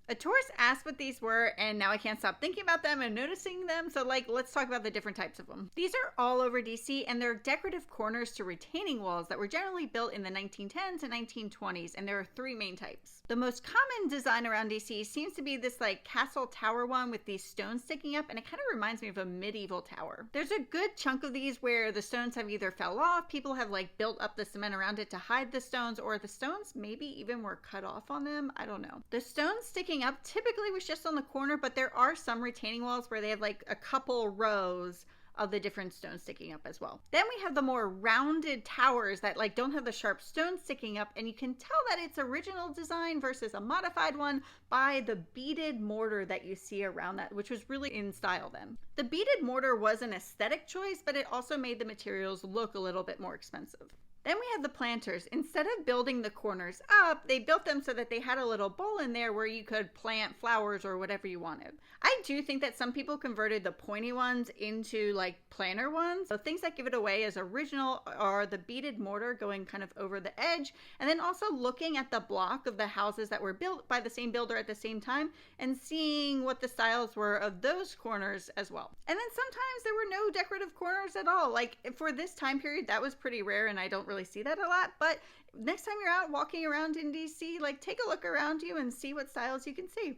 A tourist asked what these were, and now I can't stop thinking about them and noticing them. So, let's talk about the different types of them. These are all over DC, and they're decorative corners to retaining walls that were generally built in the 1910s and 1920s, and there are three main types. The most common design around DC seems to be this castle tower one with these stones sticking up, and it kind of reminds me of a medieval tower. There's a good chunk of these where the stones have either fell off, people have built up the cement around it to hide the stones, or the stones maybe even were cut off on them. I don't know. The stones sticking up typically was just on the corner, but there are some retaining walls where they have a couple rows of the different stones sticking up as well. Then we have the more rounded towers that don't have the sharp stones sticking up, and you can tell that it's original design versus a modified one by the beaded mortar that you see around that, which was really in style then. The beaded mortar was an aesthetic choice, but it also made the materials look a little bit more expensive. Then we have the planters. Instead of building the corners up, they built them so that they had a little bowl in there where you could plant flowers or whatever you wanted. I do think that some people converted the pointy ones into planter ones. So things that give it away as original are the beaded mortar going kind of over the edge, and then also looking at the block of the houses that were built by the same builder at the same time and seeing what the styles were of those corners as well. And then sometimes there were no decorative corners at all. For this time period, that was pretty rare, and I don't really see that a lot. But next time you're out walking around in DC, take a look around you and see what styles you can see.